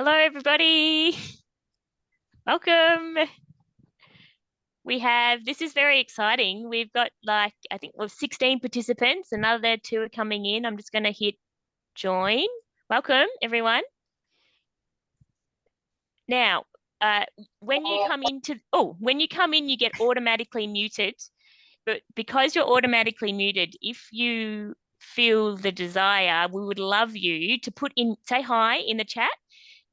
Hello, everybody. Welcome. This is very exciting. We've got I think we've 16 participants. Another 2 are coming in. I'm just going to hit join. Welcome, everyone. Now, when you come in, you get automatically muted. But because you're automatically muted, if you feel the desire, we would love you to say hi in the chat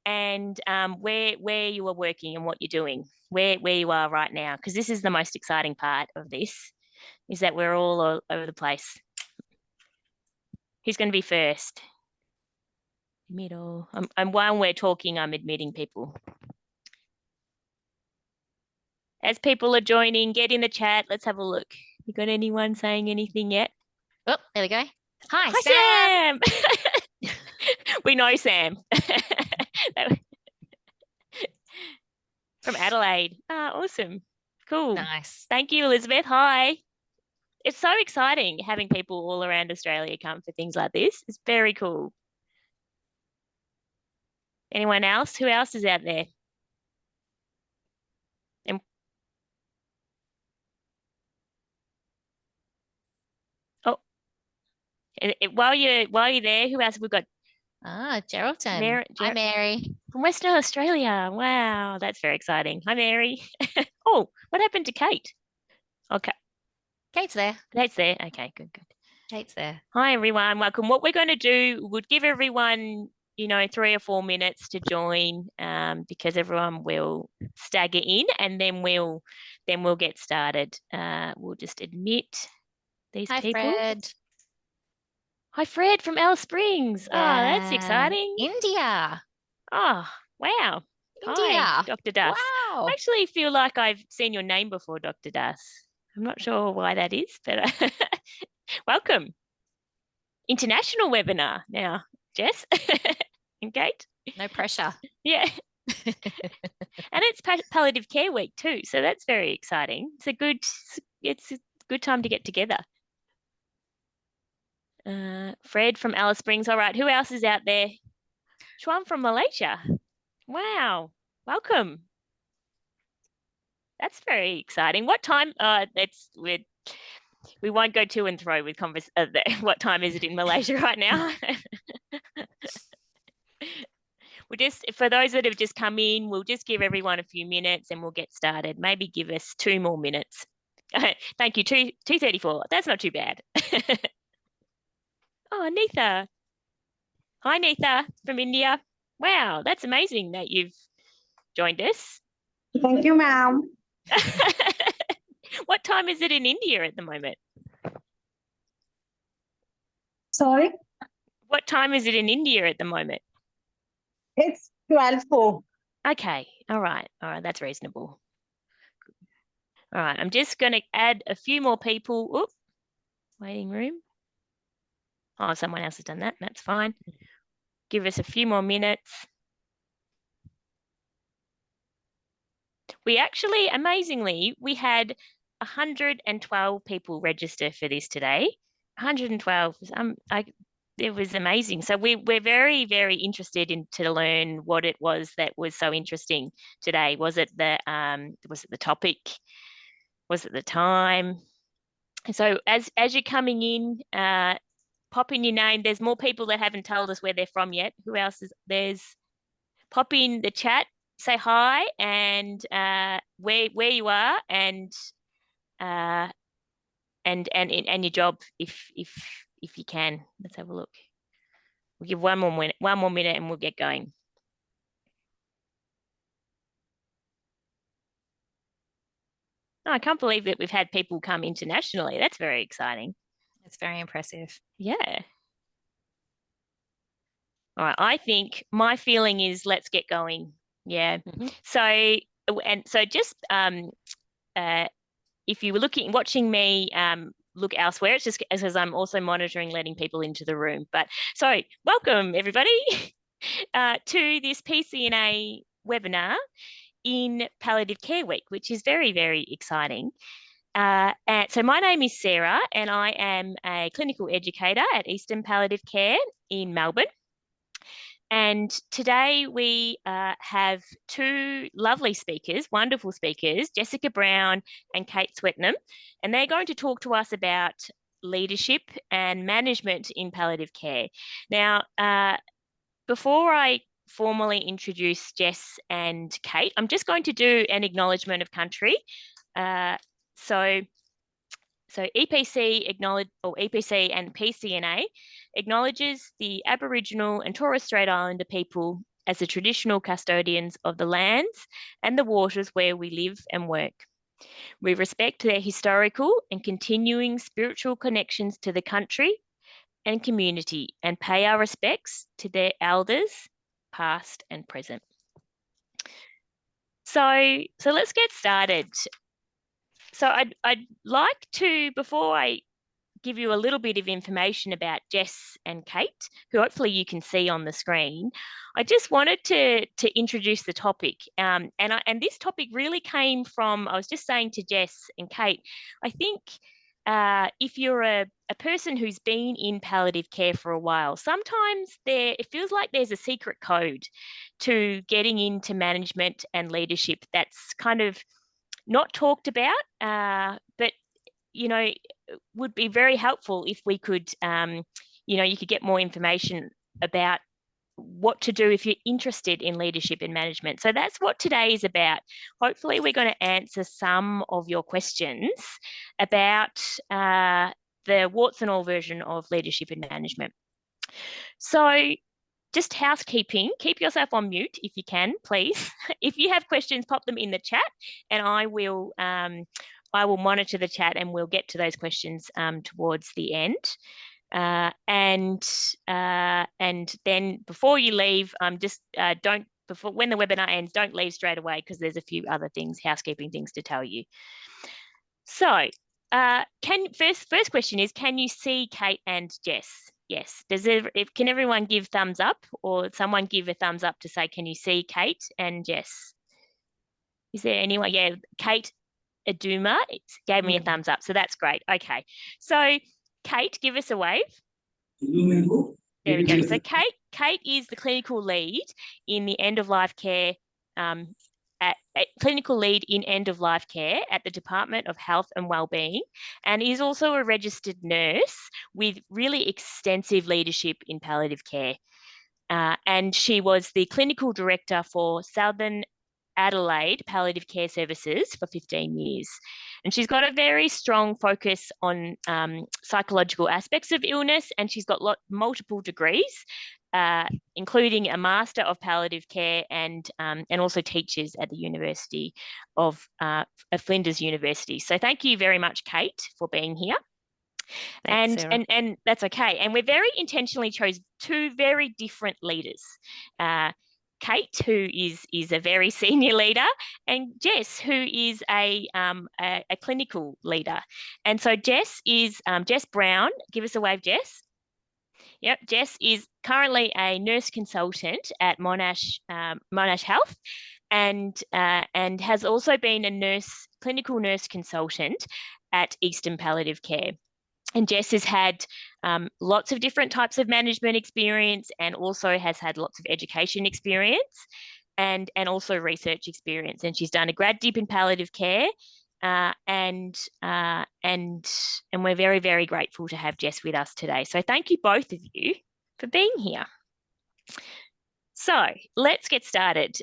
and where you are working and what you're doing, where you are right now, because this is the most exciting part of this, is that we're all over the place. Who's going to be first? Middle. And while we're talking, I'm admitting people. As people are joining, get in the chat. Let's have a look. You got anyone saying anything yet? Oh, there we go. Hi, Sam. We know Sam. From Adelaide. Awesome. Cool. Nice. Thank you, Elizabeth. Hi. It's so exciting having people all around Australia come for things like this. It's very cool. Anyone else? Who else is out there? And while you're there, who else have we got? Geraldton. Hi, Mary. From Western Australia. Wow, that's very exciting. Hi, Mary. Oh, what happened to Kate? Okay. Kate's there. Kate's there. Okay, good. Kate's there. Hi, everyone. Welcome. What we're going to do would give everyone, 3 or 4 minutes to join, because everyone will stagger in, and then we'll get started. We'll just admit these people. Hi, Fred. Hi, Fred from Alice Springs. Yeah. Oh, that's exciting. India. Oh, wow. India. Hi, Dr. Das. Wow. I actually feel like I've seen your name before, Dr. Das. I'm not sure why that is, but welcome. International webinar now, Jess and Kate. No pressure. Yeah. And it's Palliative Care Week too, so that's very exciting. It's a good time to get together. Fred from Alice Springs. All right, who else is out there? Chuan from Malaysia. Wow, welcome. That's very exciting. What time? We won't go to and fro with what time is it in Malaysia right now? For those that have just come in, we'll just give everyone a few minutes and we'll get started. Maybe give us 2 more minutes. Thank you. 2:34. That's not too bad. Oh, Neetha. Hi, Neetha from India. Wow, that's amazing that you've joined us. Thank you, ma'am. What time is it in India at the moment? Sorry? What time is it in India at the moment? It's 12:04. Okay. All right. That's reasonable. All right. I'm just going to add a few more people. Oop. Waiting room. Oh, someone else has done that. That's fine. Give us a few more minutes. We actually, amazingly, we had 112 people register for this today. 112. It was amazing. So we're very, very interested to learn what it was that was so interesting today. Was it the topic? Was it the time? So as you're coming in, pop in your name. There's more people that haven't told us where they're from yet. Who else is there's? Pop in the chat, say hi, and where you are, and your job if you can. Let's have a look. We'll give one more minute, and we'll get going. Oh, I can't believe that we've had people come internationally. That's very exciting. It's very impressive. Yeah. All right. I think my feeling is let's get going. Yeah. Mm-hmm. So just if you were watching me, look elsewhere. It's just as I'm also monitoring letting people into the room. But so welcome everybody to this PCNA webinar in Palliative Care Week, which is very, very exciting. And so my name is Sarah, and I am a clinical educator at Eastern Palliative Care in Melbourne. And today we have two lovely speakers, wonderful speakers, Jessica Brown and Kate Swetenham, and they're going to talk to us about leadership and management in palliative care. Now, before I formally introduce Jess and Kate, I'm just going to do an acknowledgement of country. So EPC and PCNA acknowledges the Aboriginal and Torres Strait Islander people as the traditional custodians of the lands and the waters where we live and work. We respect their historical and continuing spiritual connections to the country and community and pay our respects to their elders, past and present. So let's get started. So I'd like to, before I give you a little bit of information about Jess and Kate, who hopefully you can see on the screen, I just wanted to introduce the topic. And this topic really came from, I was just saying to Jess and Kate, I think if you're a person who's been in palliative care for a while, sometimes it feels like there's a secret code to getting into management and leadership that's kind of not talked about, but you know, would be very helpful if we could, you could get more information about what to do if you're interested in leadership and management. So that's what today is about. Hopefully we're going to answer some of your questions about the warts and all version of leadership and management. So just housekeeping, keep yourself on mute if you can, please. If you have questions, pop them in the chat and I will monitor the chat and we'll get to those questions towards the end. And then before you leave, when the webinar ends, don't leave straight away because there's a few other things, housekeeping things to tell you. So first question is, can you see Kate and Jess? Yes. Can everyone give thumbs up, or someone give a thumbs up to say, can you see Kate and Jess? Is there anyone? Yeah, Kate Aduma gave me a thumbs up, so that's great. Okay, so Kate, give us a wave. There we go. So Kate is the clinical lead in the end-of-life care, clinical lead in end-of-life care at the Department of Health and Wellbeing, and is also a registered nurse with really extensive leadership in palliative care. And she was the clinical director for Southern Adelaide Palliative Care Services for 15 years. And she's got a very strong focus on psychological aspects of illness, and she's got multiple degrees, including a Master of Palliative Care, and also teaches at the University of Flinders University. So thank you very much, Kate, for being here. Thanks, and that's okay. And we very intentionally chose two very different leaders. Kate, who is a very senior leader, and Jess, who is a clinical leader. And so Jess is Jess Brown. Give us a wave, Jess. Yep, Jess is currently a nurse consultant at Monash Health, and has also been a clinical nurse consultant at Eastern Palliative Care. And Jess has had lots of different types of management experience, and also has had lots of education experience and also research experience. And she's done a grad dip in palliative care, and we're very, very grateful to have Jess with us today. So thank you both of you for being here. So let's get started.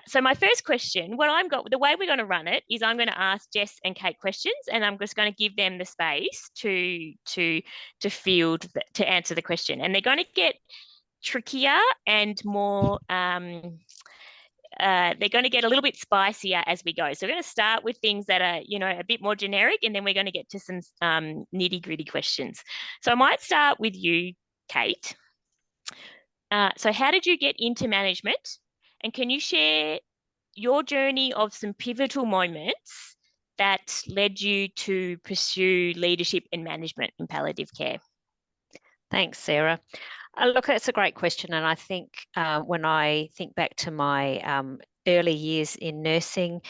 So my first question, the way we're going to run it is I'm going to ask Jess and Kate questions, and I'm just going to give them the space to answer the question. And they're going to get trickier and more. They're going to get a little bit spicier as we go. So we're going to start with things that are, a bit more generic, and then we're going to get to some nitty-gritty questions. So I might start with you, Kate. So how did you get into management? And can you share your journey of some pivotal moments that led you to pursue leadership and management in palliative care? Thanks, Sarah. Look, that's a great question. And I think when I think back to my early years in nursing,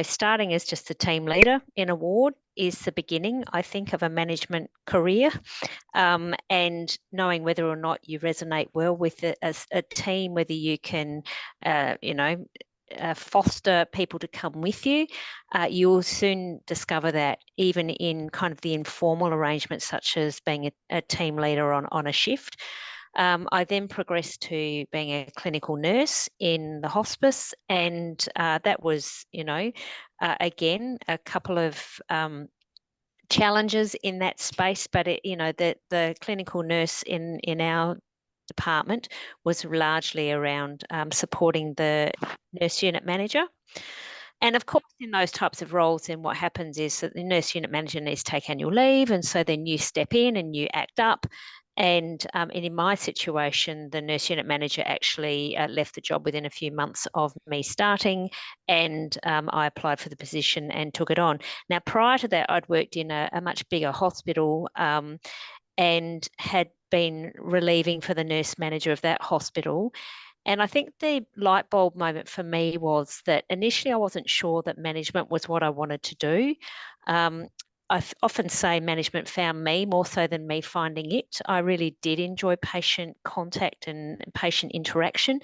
starting as just a team leader in a ward is the beginning, I think, of a management career, and knowing whether or not you resonate well with a team, whether you can, foster people to come with you. You'll soon discover that even in kind of the informal arrangements, such as being a team leader on a shift. I then progressed to being a clinical nurse in the hospice, and that was, again, a couple of challenges in that space. But the clinical nurse in our department was largely around supporting the nurse unit manager. And of course, in those types of roles, then what happens is that the nurse unit manager needs to take annual leave, and so then you step in and you act up. And in my situation, the nurse unit manager actually left the job within a few months of me starting, and I applied for the position and took it on. Now, prior to that, I'd worked in a much bigger hospital and had been relieving for the nurse manager of that hospital. And I think the light bulb moment for me was that initially I wasn't sure that management was what I wanted to do. I often say management found me more so than me finding it. I really did enjoy patient contact and patient interaction.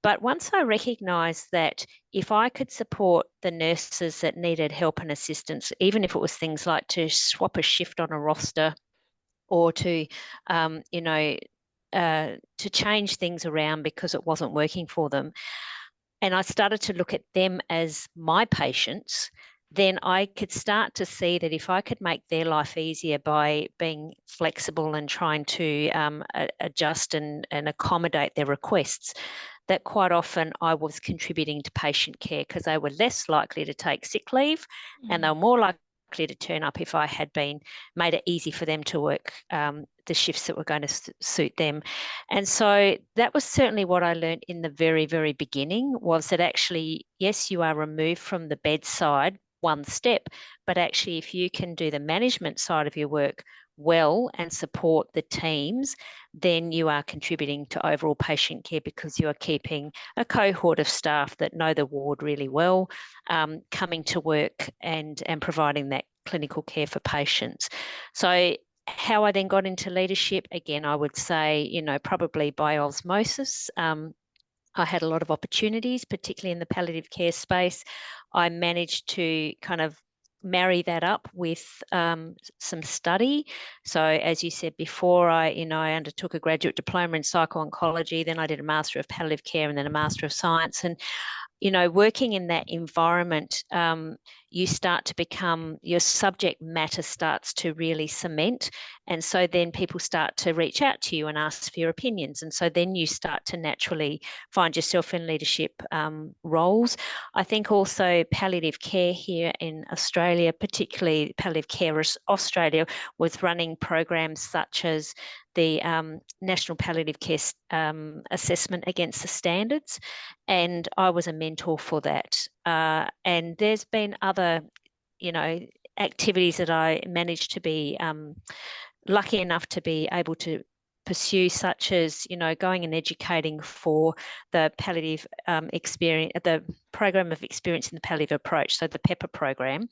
But once I recognised that if I could support the nurses that needed help and assistance, even if it was things like to swap a shift on a roster or to, to change things around because it wasn't working for them, and I started to look at them as my patients, then I could start to see that if I could make their life easier by being flexible and trying to adjust and accommodate their requests, that quite often I was contributing to patient care because they were less likely to take sick leave and they were more likely to turn up if I had made it easy for them to work the shifts that were going to suit them. And so that was certainly what I learned in the very, very beginning, was that actually, yes, you are removed from the bedside one step, but actually if you can do the management side of your work well and support the teams, then you are contributing to overall patient care because you are keeping a cohort of staff that know the ward really well, coming to work and providing that clinical care for patients. So how I then got into leadership, again, I would say, probably by osmosis. I had a lot of opportunities, particularly in the palliative care space. I managed to kind of marry that up with some study. So as you said before, I undertook a graduate diploma in psycho-oncology, then I did a Master of Palliative Care and then a Master of Science. And working in that environment, you start to become, your subject matter starts to really cement. And so then people start to reach out to you and ask for your opinions. And so then you start to naturally find yourself in leadership roles. I think also palliative care here in Australia, particularly Palliative Care Australia, was running programs such as the National Palliative Care Assessment Against the Standards. And I was a mentor for that. And there's been other, activities that I managed to be lucky enough to be able to pursue, such as, going and educating for the palliative experience, the program of experience in the palliative approach, so the PEPA program.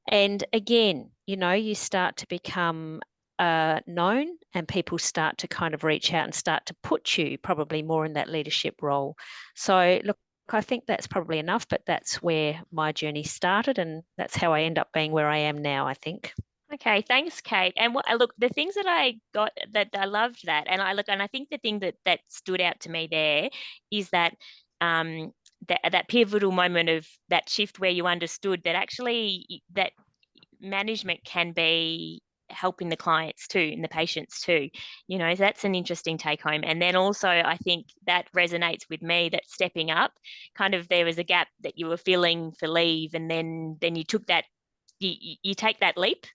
And again, you start to become known, and people start to kind of reach out and start to put you probably more in that leadership role. So look, I think that's probably enough, but that's where my journey started, and that's how I end up being where I am now, I think. Okay, thanks, Kate. And look, the things that I got, that I loved that, and I think the thing that stood out to me there is that that pivotal moment of that shift where you understood that actually that management can be helping the clients too and the patients too. So that's an interesting take home. And then also I think that resonates with me, that stepping up, kind of there was a gap that you were filling for leave, and then you took that, you take that leap,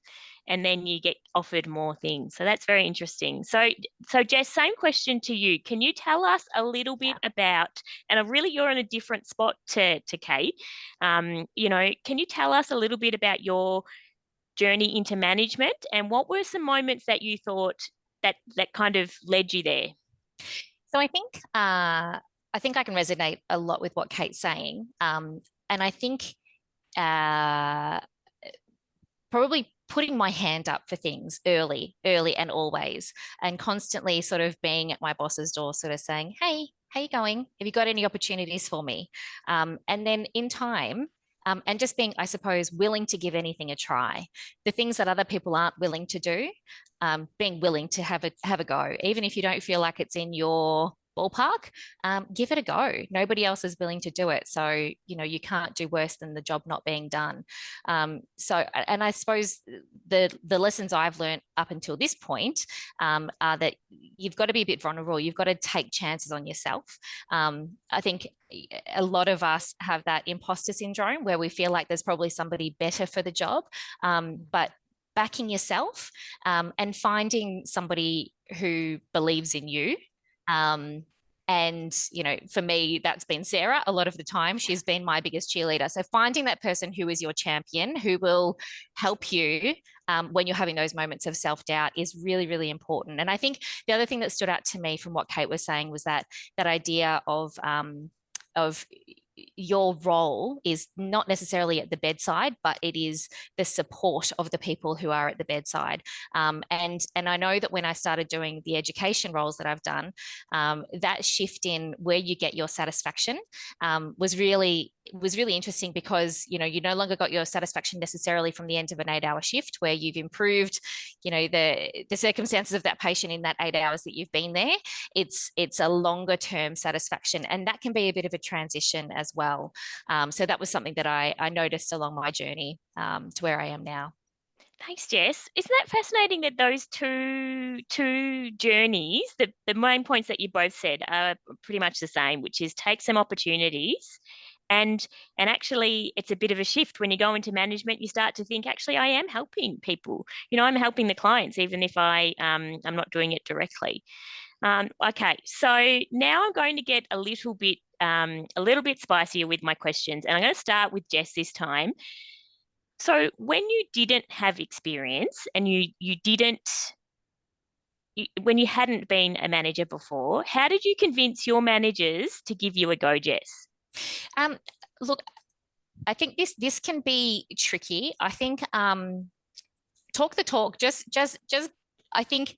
and then you get offered more things. So that's very interesting. So Jess, same question to you. Can you tell us a little bit about, and really you're in a different spot to Kate, can you tell us a little bit about your journey into management, and what were some moments that you thought that kind of led you there? So I think I can resonate a lot with what Kate's saying. And I think probably putting my hand up for things early and always, and constantly sort of being at my boss's door, sort of saying, hey, how you going? Have you got any opportunities for me? And then in time, and just being, I suppose, willing to give anything a try. The things that other people aren't willing to do, being willing to have a go, even if you don't feel like it's in your ballpark, give it a go. Nobody else is willing to do it. So, you can't do worse than the job not being done. And I suppose the lessons I've learned up until this point are that you've got to be a bit vulnerable. You've got to take chances on yourself. I think a lot of us have that imposter syndrome where we feel like there's probably somebody better for the job. But backing yourself and finding somebody who believes in you. And, for me, that's been Sarah a lot of the time. She's been my biggest cheerleader. So finding that person who is your champion, who will help you when you're having those moments of self-doubt is really, really important. And I think the other thing that stood out to me from what Kate was saying was that idea of your role is not necessarily at the bedside, but it is the support of the people who are at the bedside. And I know that when I started doing the education roles that I've done, that shift in where you get your satisfaction was really interesting, because you no longer got your satisfaction necessarily from the end of an 8-hour shift where you've improved the circumstances of that patient in that 8 hours that you've been there. It's a longer term satisfaction, and that can be a bit of a transition as well. So that was something that I noticed along my journey to where I am now. Thanks, Jess. Isn't that fascinating that those two journeys, the main points that you both said are pretty much the same, which is take some opportunities. And actually, it's a bit of a shift. When you go into management, you start to think, actually, I am helping people. I'm helping the clients, even if I'm not doing it directly. Okay, so now I'm going to get a little bit spicier with my questions, and I'm going to start with Jess this time. So when you didn't have experience and when you hadn't been a manager before, how did you convince your managers to give you a go, Jess? Look, I think this can be tricky. I think talk the talk. Just I think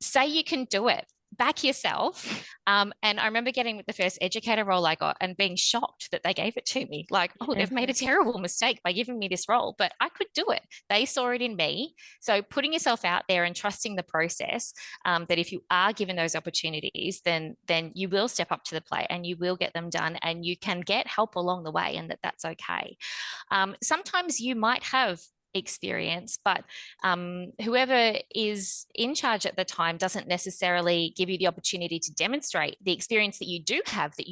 say you can do it. Back yourself. And I remember getting the first educator role I got and being shocked that they gave it to me. Like, oh, they've made a terrible mistake by giving me this role, but I could do it. They saw it in me. So putting yourself out there and trusting the process, that if you are given those opportunities, then you will step up to the plate and you will get them done, and you can get help along the way, and that's okay. Sometimes you might have experience, but whoever is in charge at the time doesn't necessarily give you the opportunity to demonstrate the experience that you do have, that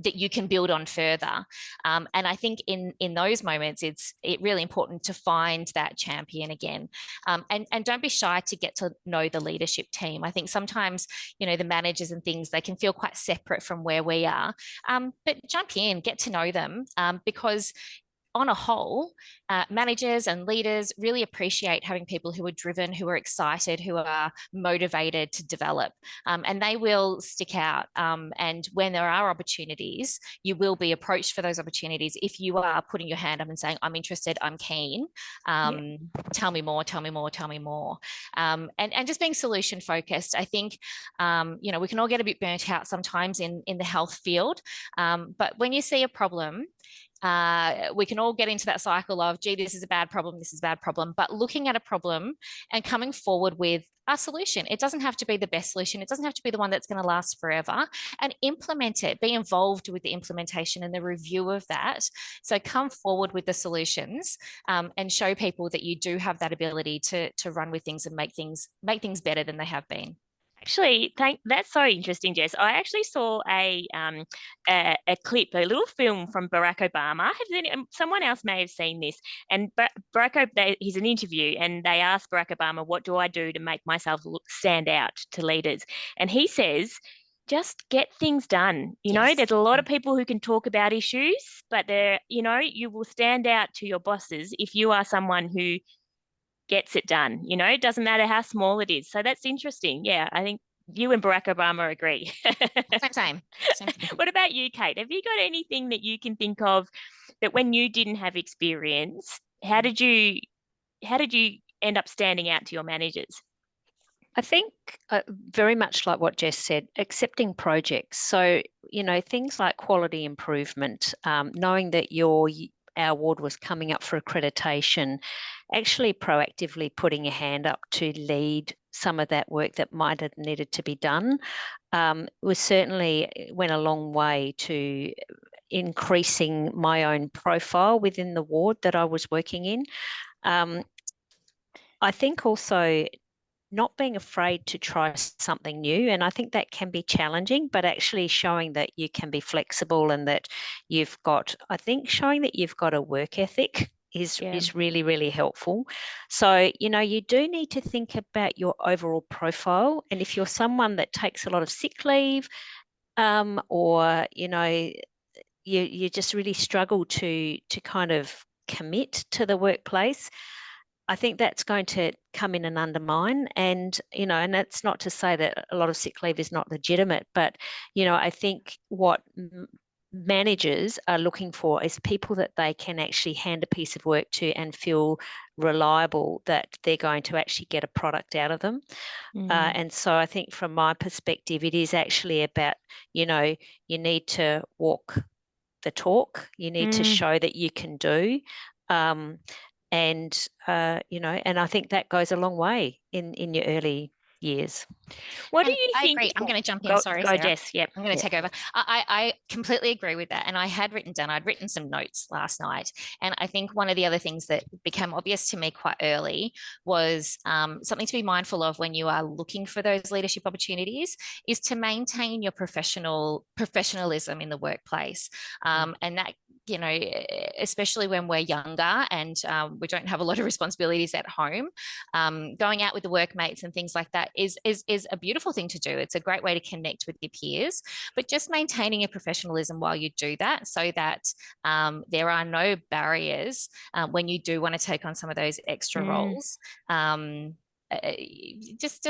that you can build on further. And I think in those moments, it's really important to find that champion again. And don't be shy to get to know the leadership team. I think sometimes, the managers and things, they can feel quite separate from where we are. But jump in, get to know them, because on a whole, managers and leaders really appreciate having people who are driven, who are excited, who are motivated to develop, and they will stick out. And when there are opportunities, you will be approached for those opportunities if you are putting your hand up and saying, I'm interested, I'm keen, tell me more, tell me more, tell me more. And just being solution focused. I think, we can all get a bit burnt out sometimes in the health field, but when you see a problem, we can all get into that cycle of, gee, this is a bad problem, this is a bad problem, but looking at a problem and coming forward with a solution. It doesn't have to be the best solution. It doesn't have to be the one that's going to last forever, and implement it, be involved with the implementation and the review of that. So come forward with the solutions, and show people that you do have that ability to run with things and make things better than they have been. Actually, that's so interesting, Jess. I actually saw a clip, a little film from Barack Obama. Someone else may have seen this. And he's an interview, and they asked Barack Obama, what do I do to make myself stand out to leaders? And he says, just get things done. There's a lot of people who can talk about issues, but you will stand out to your bosses if you are someone who gets it done. It doesn't matter how small it is. So that's interesting. Yeah, I think you and Barack Obama agree. Same. What about you, Kate? Have you got anything that you can think of that when you didn't have experience, how did you end up standing out to your managers? I think very much like what Jess said, accepting projects. So, things like quality improvement, knowing that our ward was coming up for accreditation, actually proactively putting a hand up to lead some of that work that might have needed to be done, was certainly went a long way to increasing my own profile within the ward that I was working in. I think also not being afraid to try something new. And I think that can be challenging, but actually showing that you can be flexible and that showing that you've got a work ethic is really, really helpful. So, you do need to think about your overall profile. And if you're someone that takes a lot of sick leave, or, you just really struggle to kind of commit to the workplace, I think that's going to come in and undermine. And, and that's not to say that a lot of sick leave is not legitimate, but, I think what managers are looking for is people that they can actually hand a piece of work to and feel reliable that they're going to actually get a product out of them. And so I think from my perspective, it is actually about, you need to walk the talk, you need to show that you can do. And I think that goes a long way in your early years. What do you I think? agree. I'm going to jump in. Sorry, go, Sarah. Jess. Yep. I'm going to take over. I completely agree with that. And I'd written some notes last night. And I think one of the other things that became obvious to me quite early was something to be mindful of when you are looking for those leadership opportunities is to maintain your professionalism in the workplace. And that, especially when we're younger and we don't have a lot of responsibilities at home, going out with the workmates and things like that is a beautiful thing to do. It's a great way to connect with your peers, but just maintaining your professionalism while you do that so that there are no barriers when you do want to take on some of those extra roles. Just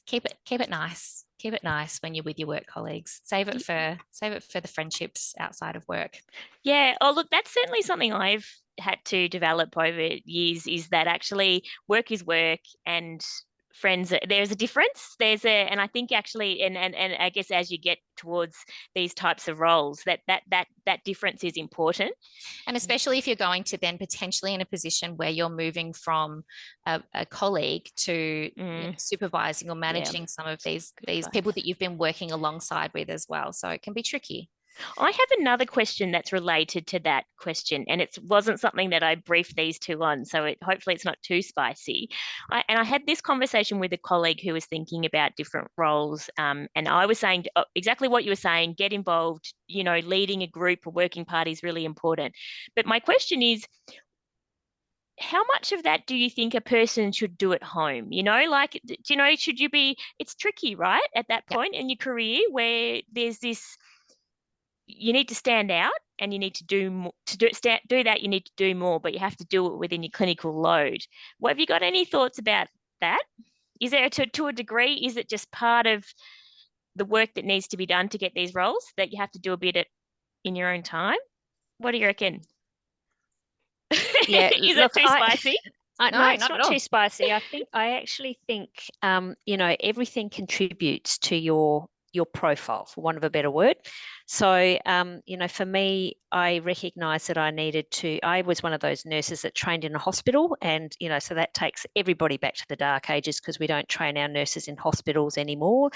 keep it nice. Keep it nice when you're with your work colleagues. Save it for the friendships outside of work. Yeah. Oh, look, that's certainly something I've had to develop over years, is that actually work is work and friends, there's a difference. And I think actually, and I guess as you get towards these types of roles, that difference is important. And especially if you're going to then potentially in a position where you're moving from a colleague to supervising or managing some of these people that you've been working alongside with as well. So it can be tricky. I have another question that's related to that question, and it wasn't something that I briefed these two on, so hopefully it's not too spicy. I had this conversation with a colleague who was thinking about different roles, and I was saying exactly what you were saying, get involved, leading a group or working party is really important. But my question is, how much of that do you think a person should do at home? Should you be, it's tricky, right? At that point in your career where there's this, you need to stand out and you need to do more, do that, you need to do more, but you have to do it within your clinical load. What, have you got any thoughts about that? Is there to a degree, is it just part of the work that needs to be done to get these roles that you have to do a bit in your own time? What do you reckon? Yeah, is it too spicy? No, it's not too spicy. I actually think everything contributes to your profile, for want of a better word. So, for me, I recognised that I was one of those nurses that trained in a hospital, and, so that takes everybody back to the dark ages because we don't train our nurses in hospitals anymore.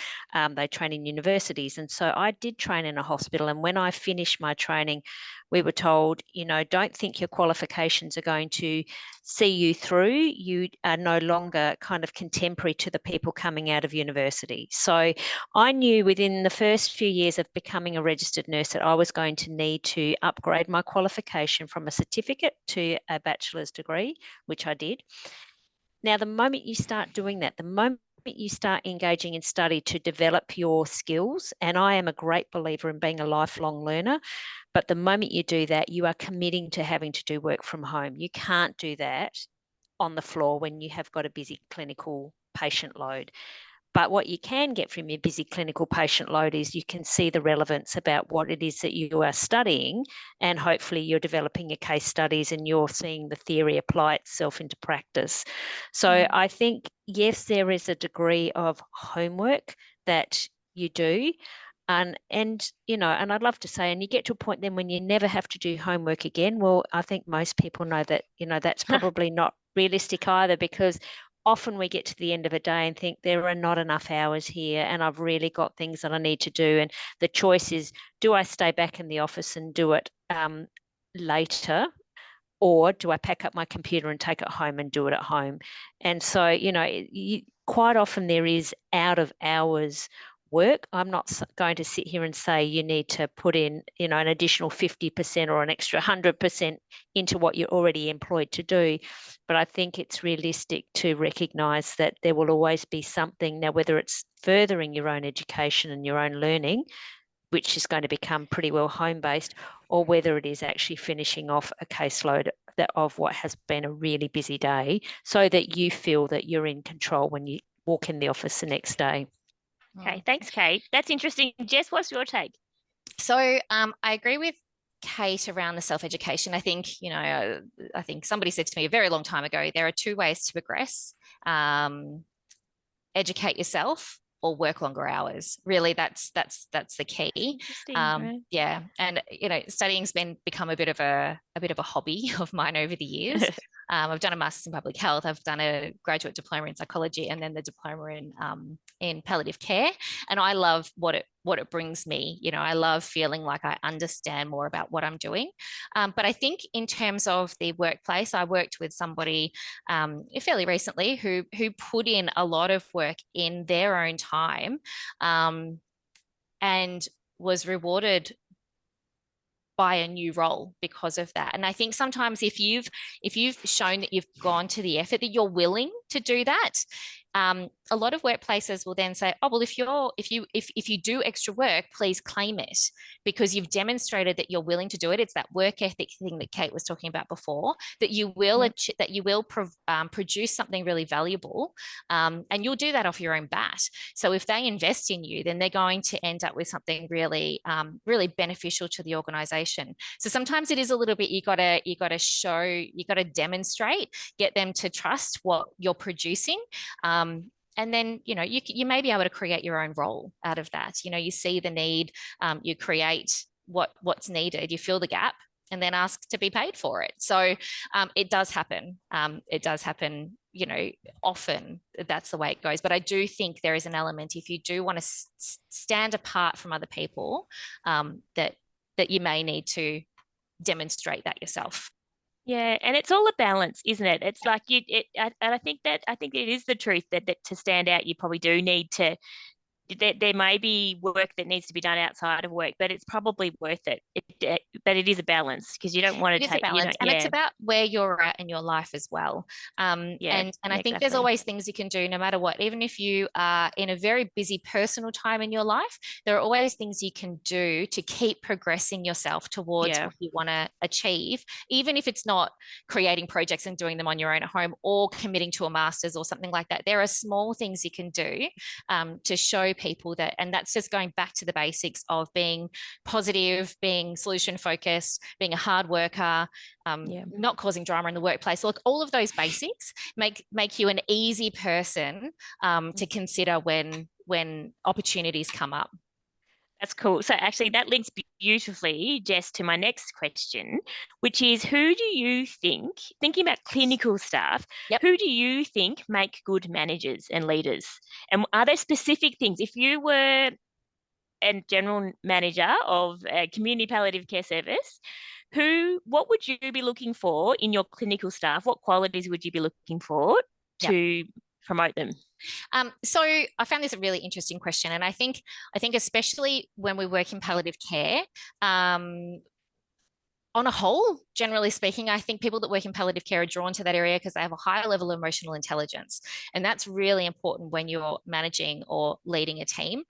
They train in universities. And so I did train in a hospital. And when I finished my training, we were told, don't think your qualifications are going to see you through. You are no longer kind of contemporary to the people coming out of university. So I knew within the first few years of becoming a registered nurse that I was going to need to upgrade my qualification from a certificate to a bachelor's degree, which I did. Now, the moment you start doing that, the moment you start engaging in study to develop your skills, and I am a great believer in being a lifelong learner, but the moment you do that, you are committing to having to do work from home. You can't do that on the floor when you have got a busy clinical patient load. But what you can get from your busy clinical patient load is you can see the relevance about what it is that you are studying, and hopefully you're developing your case studies and you're seeing the theory apply itself into practice. So I think, yes, there is a degree of homework that you do. And I'd love to say, and you get to a point then when you never have to do homework again. Well, I think most people know that, that's probably not realistic either, because often we get to the end of a day and think there are not enough hours here and I've really got things that I need to do. And the choice is, do I stay back in the office and do it later? Or do I pack up my computer and take it home and do it at home? And so, quite often there is out of hours work. I'm not going to sit here and say you need to put in, an additional 50% or an extra 100% into what you're already employed to do. But I think it's realistic to recognise that there will always be something. Now, whether it's furthering your own education and your own learning, which is going to become pretty well home-based, or whether it is actually finishing off a caseload of what has been a really busy day, so that you feel that you're in control when you walk in the office the next day. Okay, thanks, Kate. That's interesting. Jess, what's your take? So I agree with Kate around the self-education. I think, I think somebody said to me a very long time ago, there are two ways to progress. Educate yourself or work longer hours. Really, that's the key. Right? Yeah, and studying's become a bit of a hobby of mine over the years. I've done a master's in public health. I've done a graduate diploma in psychology, and then the diploma in palliative care. And I love what it brings me. I love feeling like I understand more about what I'm doing. But I think in terms of the workplace, I worked with somebody fairly recently who put in a lot of work in their own time, and was rewarded by a new role because of that. And I think sometimes if you've shown that you've gone to the effort, that you're willing to do that, a lot of workplaces will then say, oh, well, if you do extra work, please claim it, because you've demonstrated that you're willing to do it. It's that work ethic thing that Kate was talking about before, that you will produce something really valuable, and you'll do that off your own bat. So if they invest in you, then they're going to end up with something really, really beneficial to the organisation. So sometimes it is a little bit, you got to show, you got to demonstrate, get them to trust what you're producing. And then, you may be able to create your own role out of that. You see the need, you create what's needed, you fill the gap, and then ask to be paid for it. So it does happen. It does happen, often that's the way it goes. But I do think there is an element, if you do want to stand apart from other people, that you may need to demonstrate that yourself. Yeah, and it's all a balance, isn't it? It's like and I think it is the truth that to stand out, you probably do need to. There may be work that needs to be done outside of work, but it's probably worth it. But it is a balance, because you don't want to take. It is a balance, and it's about where you're at in your life as well. And I think there's always things you can do, no matter what. Even if you are in a very busy personal time in your life, there are always things you can do to keep progressing yourself towards what you want to achieve, even if it's not creating projects and doing them on your own at home, or committing to a master's or something like that. There are small things you can do to show people that, and that's just going back to the basics of being positive, being solution focused, being a hard worker, not causing drama in the workplace. Look, all of those basics make you an easy person to consider when opportunities come up. That's cool. So actually that links beautifully, Jess, to my next question, which is, who do you think, thinking about clinical staff, who do you think make good managers and leaders? And are there specific things, if you were a general manager of a community palliative care service, what would you be looking for in your clinical staff? What qualities would you be looking for to promote them? So I found this a really interesting question, and I think especially when we work in palliative care, on a whole, generally speaking, I think people that work in palliative care are drawn to that area because they have a higher level of emotional intelligence, and that's really important when you're managing or leading a team.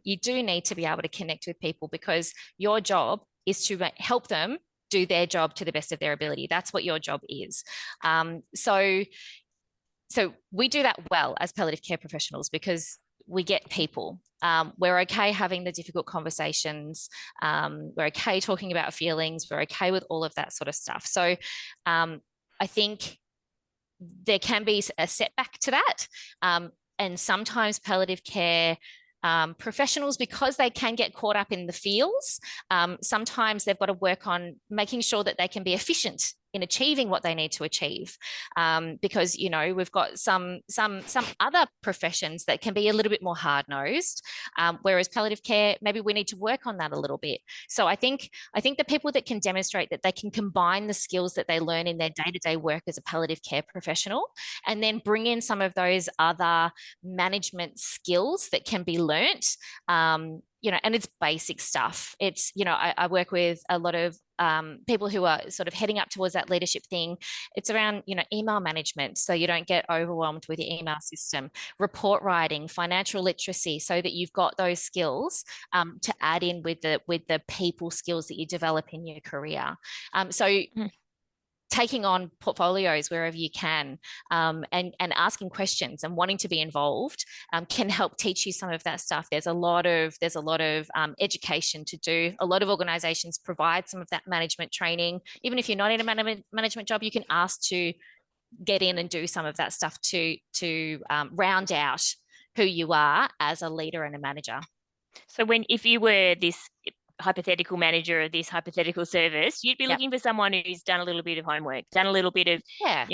You do need to be able to connect with people, because your job is to help them do their job to the best of their ability. That's what your job is. So we do that well as palliative care professionals because we get people. We're okay having the difficult conversations. We're okay talking about feelings. We're okay with all of that sort of stuff. So I think there can be a setback to that. And sometimes palliative care professionals, because they can get caught up in the feels, sometimes they've got to work on making sure that they can be efficient in achieving what they need to achieve, because we've got some other professions that can be a little bit more hard-nosed, whereas palliative care, maybe we need to work on that a little bit. So I think the people that can demonstrate that they can combine the skills that they learn in their day-to-day work as a palliative care professional, and then bring in some of those other management skills that can be learnt, and it's basic stuff. It's, I work with a lot of people who are sort of heading up towards that leadership thing. It's around, email management, so you don't get overwhelmed with your email system, report writing, financial literacy, so that you've got those skills to add in with the people skills that you develop in your career. Taking on portfolios wherever you can, and asking questions and wanting to be involved can help teach you some of that stuff. There's a lot of education to do. A lot of organizations provide some of that management training. Even if you're not in a management job, you can ask to get in and do some of that stuff to round out who you are as a leader and a manager. So if you were this hypothetical manager of this hypothetical service, you'd be looking for someone who's done a little bit of homework, done a little bit of, a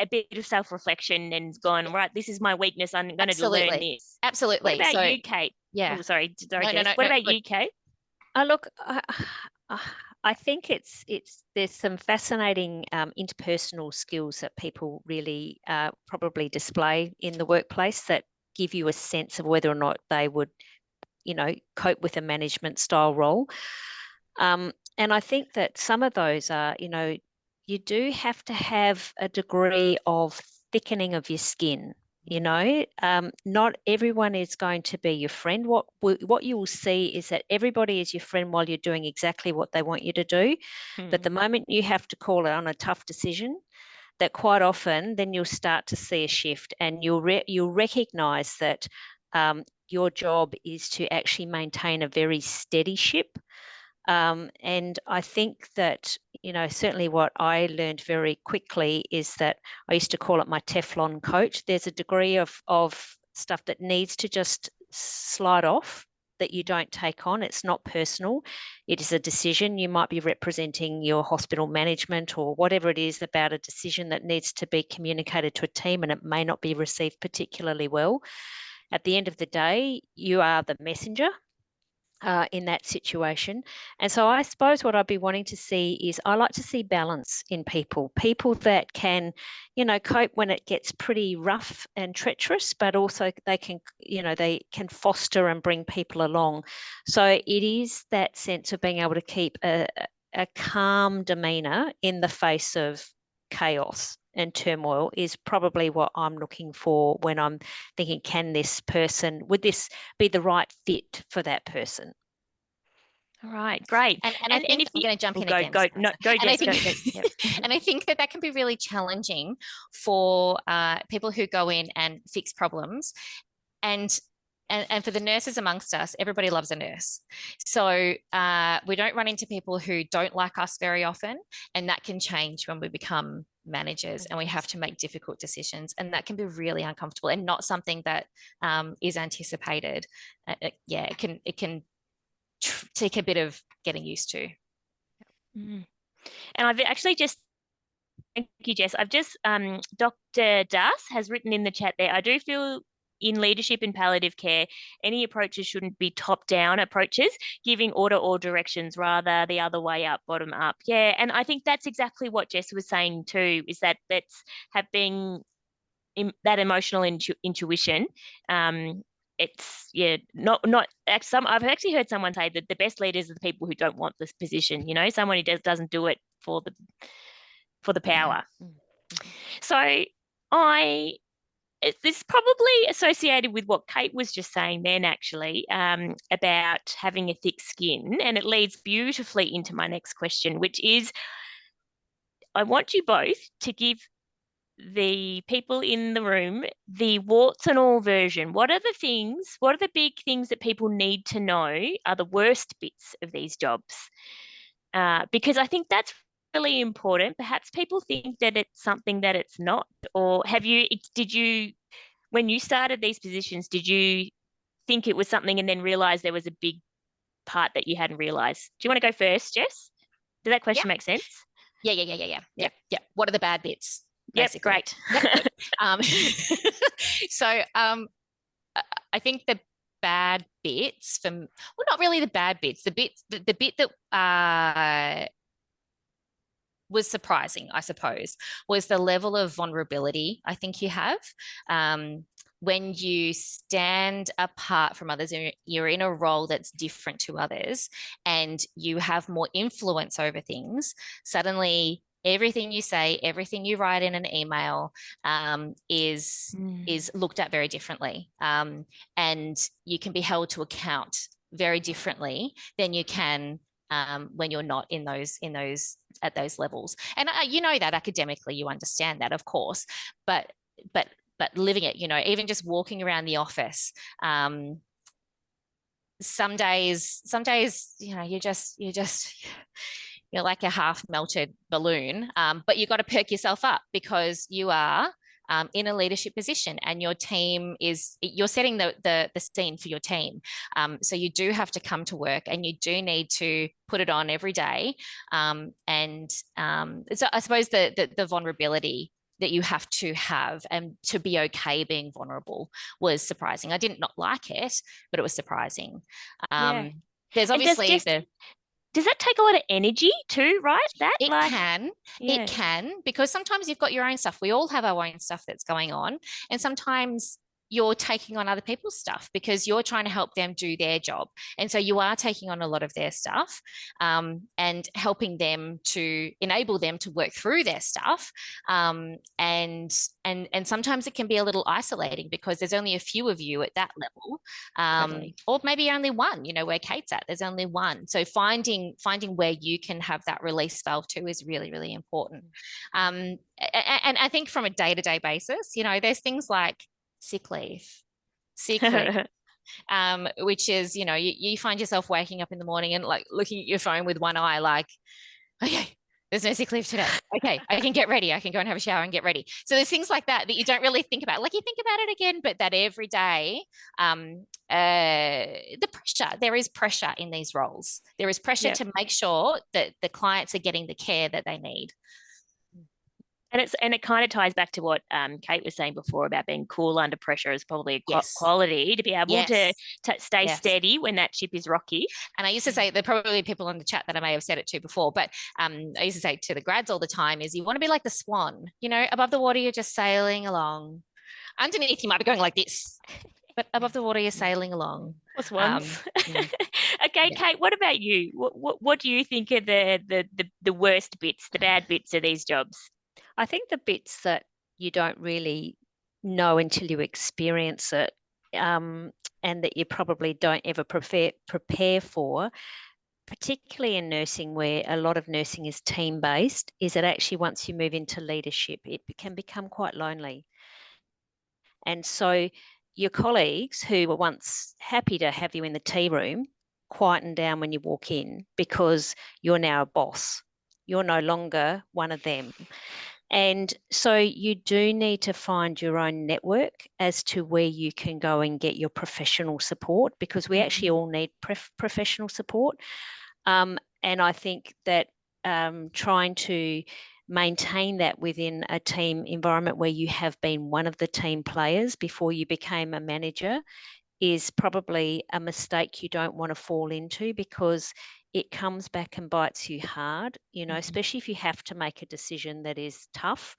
bit of self-reflection, and gone, right, this is my weakness, I'm going to learn this. Absolutely. What about you, Kate? Yeah. Oh, sorry, No, what about you, Kate? Look, I think there's some fascinating interpersonal skills that people really probably display in the workplace that give you a sense of whether or not they would cope with a management style role. And I think that some of those are, you do have to have a degree of thickening of your skin. Not everyone is going to be your friend. What you will see is that everybody is your friend while you're doing exactly what they want you to do. But the moment you have to call it on a tough decision, that quite often then you'll start to see a shift, and you'll recognize that your job is to actually maintain a very steady ship. And I think that, certainly what I learned very quickly is that I used to call it my Teflon coat. There's a degree of stuff that needs to just slide off, that you don't take on. It's not personal. It is a decision. You might be representing your hospital management or whatever it is about a decision that needs to be communicated to a team, and it may not be received particularly well. At the end of the day, you are the messenger in that situation. And so I suppose what I'd be wanting to see is, I like to see balance in people that can, cope when it gets pretty rough and treacherous, but also they can foster and bring people along. So it is that sense of being able to keep a calm demeanor in the face of chaos and turmoil is probably what I'm looking for when I'm thinking, would this be the right fit for that person? All right, great. And I think I'm going to jump in again. Go, Jess. And I think that can be really challenging for people who go in and fix problems. And for the nurses amongst us, everybody loves a nurse. So we don't run into people who don't like us very often, and that can change when we become managers and we have to make difficult decisions, and that can be really uncomfortable and not something that is anticipated. It can take a bit of getting used to. And I've actually thank you, Jess. I've just Dr. Das has written in the chat there, I do feel in leadership in palliative care, any approaches shouldn't be top-down approaches, giving order or directions, rather the other way up, bottom up. Yeah, and I think that's exactly what Jess was saying too, is that that's having that emotional intuition. It's not some. I've actually heard someone say that the best leaders are the people who don't want this position. Someone who doesn't do it for the power. So this is probably associated with what Kate was just saying then, actually, about having a thick skin. And it leads beautifully into my next question, which is, I want you both to give the people in the room the warts and all version. What are the big things that people need to know are the worst bits of these jobs? Because I think that's really important. Perhaps people think that it's something that it's not. Or did you, when you started these positions, did you think it was something and then realize there was a big part that you hadn't realized? Do you want to go first, Jess? Does that question make sense? Yeah. What are the bad bits? Yep, Basically. great. Yep, good. So I think the bad bits well, not really the bad bits. The bit that was surprising, I suppose, was the level of vulnerability I think you have. When you stand apart from others, you're in a role that's different to others, and you have more influence over things, suddenly everything you say, everything you write in an email is looked at very differently. And you can be held to account very differently than you can when you're not in those at those levels. And you know that academically, you understand that, of course, but living it, even just walking around the office, some days, you're like a half melted balloon, but you've got to perk yourself up because you are in a leadership position, and you're setting the scene for your team. So you do have to come to work, and you do need to put it on every day. So I suppose the vulnerability that you have to have and to be okay being vulnerable was surprising. I did not like it, but it was surprising. There's obviously does that take a lot of energy too, right? It can, because sometimes you've got your own stuff. We all have our own stuff that's going on. And sometimes you're taking on other people's stuff because you're trying to help them do their job. And so you are taking on a lot of their stuff, and helping them to enable them to work through their stuff. And sometimes it can be a little isolating because there's only a few of you at that level, Totally. or maybe only one, where Kate's at, there's only one. So finding where you can have that release valve too is really, really important. And I think from a day-to-day basis, there's things like sick leave, which is, you find yourself waking up in the morning and like looking at your phone with one eye, like, okay, there's no sick leave today. Okay, I can get ready. I can go and have a shower and get ready. So there's things like that you don't really think about. Like, you think about it again, but that every day, the pressure, there is pressure in these roles. There is pressure to make sure that the clients are getting the care that they need. And it kind of ties back to what Kate was saying before about being cool under pressure is probably a quality to be able to stay steady when that ship is rocky. And I used to say, there are probably people on the chat that I may have said it to before, but I used to say to the grads all the time is you want to be like the swan, above the water, you're just sailing along. Underneath, you might be going like this, but above the water, you're sailing along. Or swans. Okay, Kate, what about you? What do you think are the worst bits, the bad bits of these jobs? I think the bits that you don't really know until you experience it, and that you probably don't ever prepare for, particularly in nursing, where a lot of nursing is team-based, is that actually once you move into leadership, it can become quite lonely. And so your colleagues who were once happy to have you in the tea room quieten down when you walk in because you're now a boss. You're no longer one of them. And so you do need to find your own network as to where you can go and get your professional support, because we actually all need professional support. And I think that trying to maintain that within a team environment where you have been one of the team players before you became a manager is probably a mistake you don't want to fall into, because it comes back and bites you hard, especially if you have to make a decision that is tough.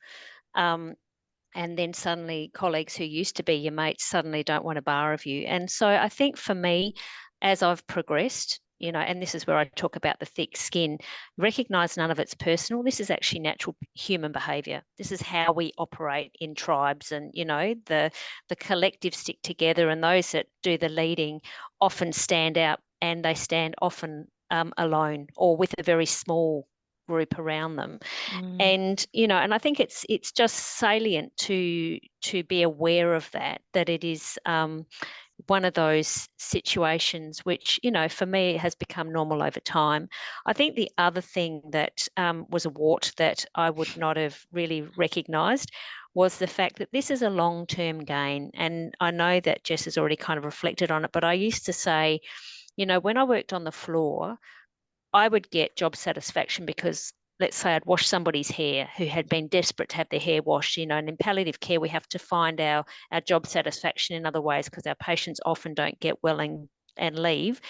And then suddenly colleagues who used to be your mates suddenly don't want a bar of you. And so I think for me, as I've progressed, and this is where I talk about the thick skin, recognize none of it's personal. This is actually natural human behavior. This is how we operate in tribes, and, the collective stick together, and those that do the leading often stand out, and they stand often alone or with a very small group around them. Mm. And, you know, and I think it's just salient to be aware of that it is one of those situations which, you know, for me has become normal over time. I think the other thing that was a wart that I would not have really recognised was the fact that this is a long-term gain. And I know that Jess has already kind of reflected on it, but I used to say, you know, when I worked on the floor, I would get job satisfaction because, let's say, I'd washed somebody's hair who had been desperate to have their hair washed, you know, and in palliative care, we have to find our job satisfaction in other ways because our patients often don't get well and leave.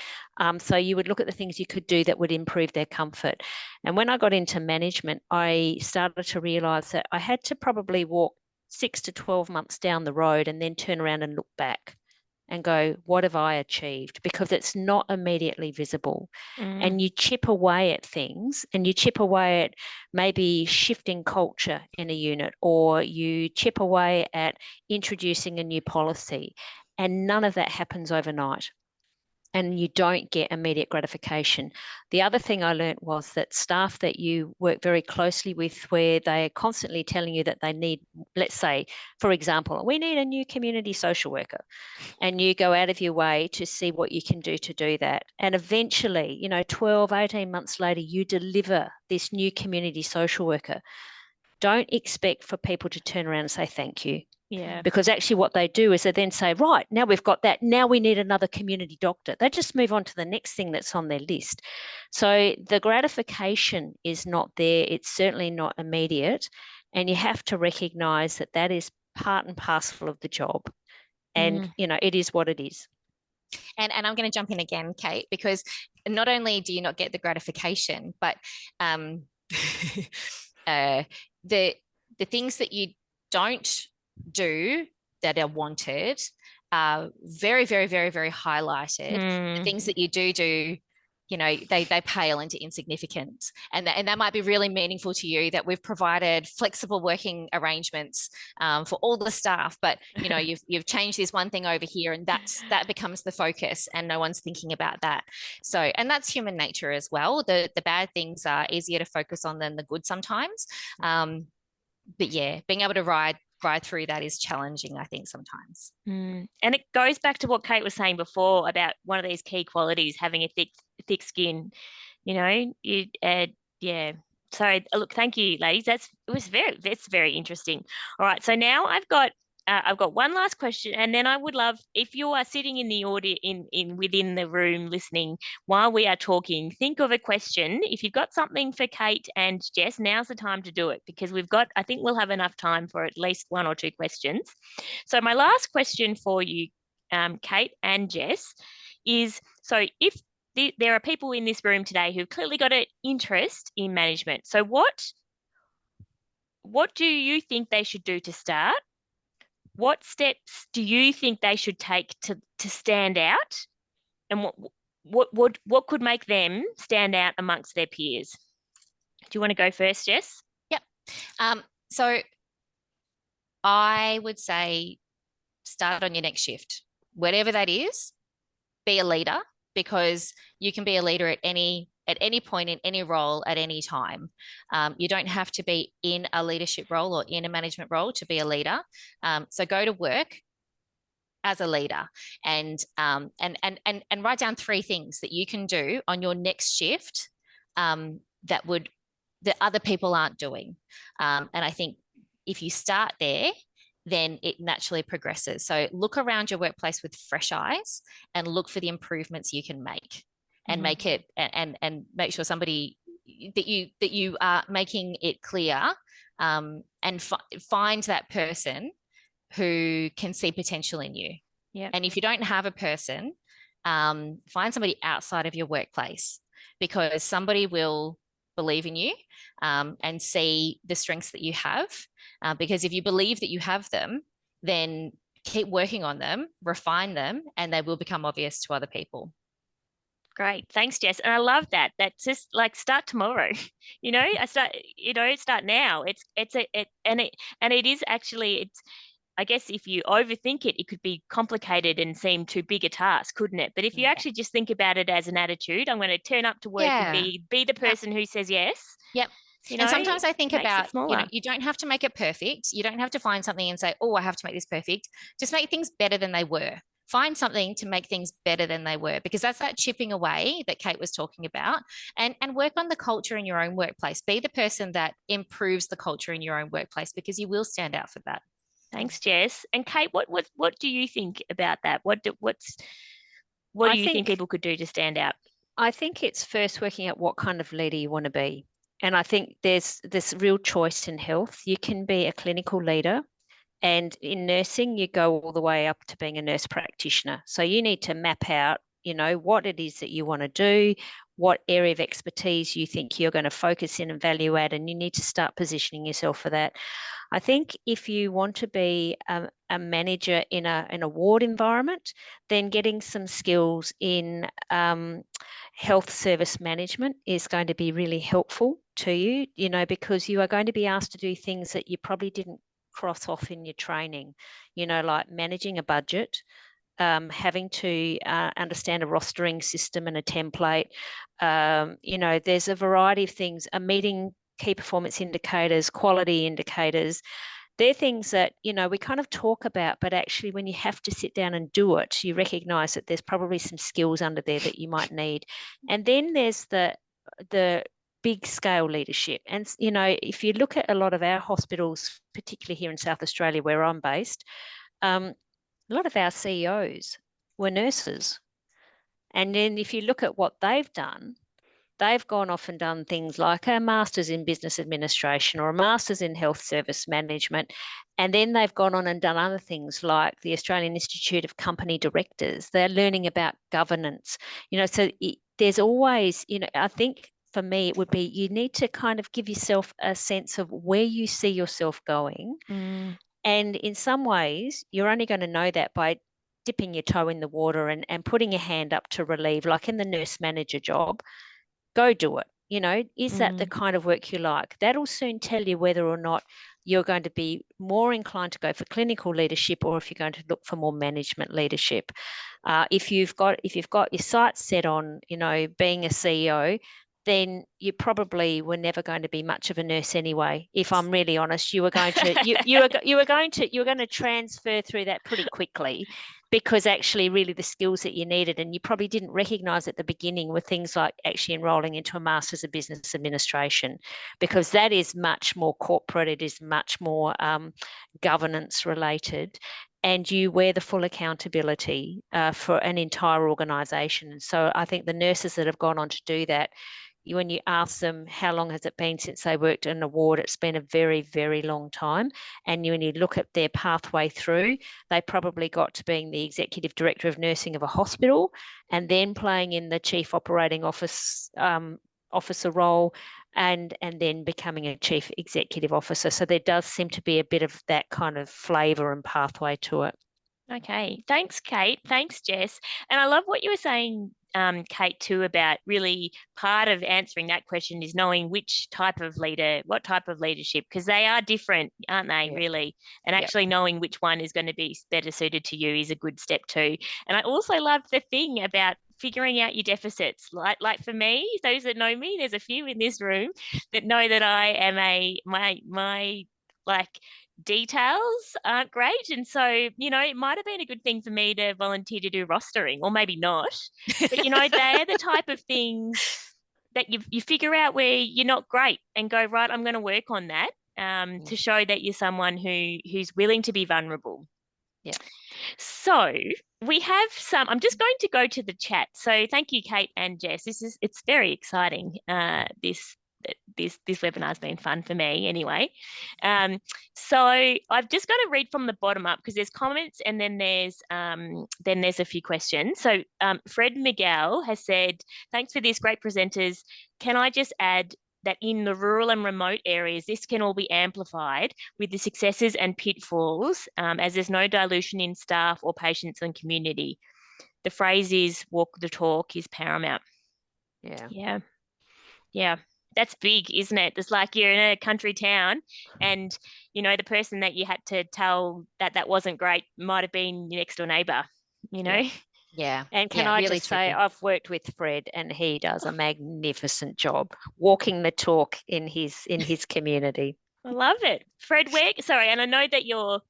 So you would look at the things you could do that would improve their comfort. And when I got into management, I started to realise that I had to probably walk 6 to 12 months down the road and then turn around and look back and go, what have I achieved? Because it's not immediately visible. And you chip away at things, and you chip away at maybe shifting culture in a unit, or you chip away at introducing a new policy. And none of that happens overnight. And you don't get immediate gratification. The other thing I learned was that staff that you work very closely with, where they're constantly telling you that they need, let's say, for example, we need a new community social worker, and you go out of your way to see what you can do to do that. And eventually, you know, 12, 18 months later, you deliver this new community social worker. Don't expect for people to turn around and say thank you. Yeah. Because actually what they do is they then say, right, now we've got that. Now we need another community doctor. They just move on to the next thing that's on their list. So the gratification is not there. It's certainly not immediate. And you have to recognise that that is part and parcel of the job. And, you know, it is what it is. And I'm going to jump in again, Kate, because not only do you not get the gratification, but the things that you don't do that are wanted are very, very, very, very highlighted. The things that you do, you know, they pale into insignificance. And that might be really meaningful to you, that we've provided flexible working arrangements for all the staff, but, you know, you've changed this one thing over here, and that becomes the focus, and no one's thinking about that. So, and that's human nature as well. The bad things are easier to focus on than the good sometimes. But yeah, being able to ride through that is challenging, I think, sometimes. And it goes back to what Kate was saying before about one of these key qualities, having a thick skin, you know. Yeah. So look, thank you, ladies. That's very interesting. All right, so now I've got one last question, and then I would love, if you are sitting in the audio within the room listening while we are talking, think of a question. If you've got something for Kate and Jess, now's the time to do it, because I think we'll have enough time for at least one or two questions. So my last question for you, Kate and Jess, is, so if there are people in this room today who've clearly got an interest in management, so what do you think they should do to start? What steps do you think they should take to stand out? And what could make them stand out amongst their peers? Do you want to go first, Jess? Yep. So I would say start on your next shift. Whatever that is, be a leader, because you can be a leader at any point, in any role, at any time. You don't have to be in a leadership role or in a management role to be a leader. So go to work as a leader, and write down 3 things that you can do on your next shift that other people aren't doing. And I think if you start there, then it naturally progresses. So look around your workplace with fresh eyes and look for the improvements you can make, and make it, and make sure somebody that you are making it clear, and find that person who can see potential in you. Yeah. And if you don't have a person, find somebody outside of your workplace, because somebody will believe in you, and see the strengths that you have. Because if you believe that you have them, then keep working on them, refine them, and they will become obvious to other people. Great. Thanks, Jess. And I love that. That's just like, start tomorrow. Start now. It is actually, I guess if you overthink it, it could be complicated and seem too big a task, couldn't it? But if you actually just think about it as an attitude, I'm going to turn up to work and be the person who says yes. Yep. You know, and sometimes I think makes it about, smaller. you don't have to make it perfect. You don't have to find something and say, oh, I have to make this perfect. Just make things better than they were. Find something to make things better than they were, because that's that chipping away that Kate was talking about, and work on the culture in your own workplace. Be the person that improves the culture in your own workplace, because you will stand out for that. Thanks, Jess. And Kate, what do you think about that? What do you think people could do to stand out? I think it's first working out what kind of leader you want to be. And I think there's this real choice in health. You can be a clinical leader, and in nursing, you go all the way up to being a nurse practitioner. So you need to map out, what it is that you want to do, what area of expertise you think you're going to focus in and value add, and you need to start positioning yourself for that. I think if you want to be a manager in a ward environment, then getting some skills in health service management is going to be really helpful to you, because you are going to be asked to do things that you probably didn't cross off in your training, like managing a budget, having to understand a rostering system and a template. There's a variety of things, meeting key performance indicators, quality indicators. They're things that, we kind of talk about, but actually when you have to sit down and do it, you recognize that there's probably some skills under there that you might need. And then there's the big scale leadership. And, if you look at a lot of our hospitals, particularly here in South Australia, where I'm based, a lot of our CEOs were nurses. And then if you look at what they've done, they've gone off and done things like a master's in business administration or a master's in health service management. And then they've gone on and done other things like the Australian Institute of Company Directors. They're learning about governance. So there's always, I think for me, it would be, you need to kind of give yourself a sense of where you see yourself going. And in some ways, you're only going to know that by dipping your toe in the water and putting your hand up to relieve, like in the nurse manager job. Go do it. Is that the kind of work you like? That'll soon tell you whether or not you're going to be more inclined to go for clinical leadership, or if you're going to look for more management leadership. If you've got your sights set on, being a CEO, then you probably were never going to be much of a nurse anyway. If I'm really honest, you were going to transfer through that pretty quickly, because actually really the skills that you needed, and you probably didn't recognize at the beginning, were things like actually enrolling into a master's of business administration, because that is much more corporate. It is much more governance related, and you wear the full accountability for an entire organization. So I think the nurses that have gone on to do that, when you ask them how long has it been since they worked in a ward, it's been a very, very long time. And when you look at their pathway through, they probably got to being the executive director of nursing of a hospital, and then playing in the chief operating officer role, and then becoming a chief executive officer. So there does seem to be a bit of that kind of flavour and pathway to it. Okay, thanks, Kate. Thanks, Jess. And I love what you were saying, Kate, too, about really part of answering that question is knowing what type of leadership, because they are different, aren't they, really? And actually knowing which one is going to be better suited to you is a good step too. And I also love the thing about figuring out your deficits. Like for me, those that know me, there's a few in this room that know that I am my details aren't great, and so it might have been a good thing for me to volunteer to do rostering, or maybe not, but they're the type of things that you figure out where you're not great and go, right, I'm going to work on that, to show that you're someone who's willing to be vulnerable. So we have I'm just going to go to the chat. So thank you, Kate and Jess. It's very exciting. This webinar has been fun for me anyway. So I've just got to read from the bottom up, because there's comments and then there's a few questions. So Fred Miguel has said, thanks for this, great presenters. Can I just add that in the rural and remote areas, this can all be amplified with the successes and pitfalls, as there's no dilution in staff or patients and community. The phrase is walk the talk is paramount. Yeah. that's big, isn't it? It's like you're in a country town and, you know, the person that you had to tell that that wasn't great might have been your next door neighbour, you know? Yeah. Yeah. And can Yeah, I really just say, tricky. I've worked with Fred, and he does a magnificent job walking the talk in his community. I love it. Fred, sorry, and I know that you're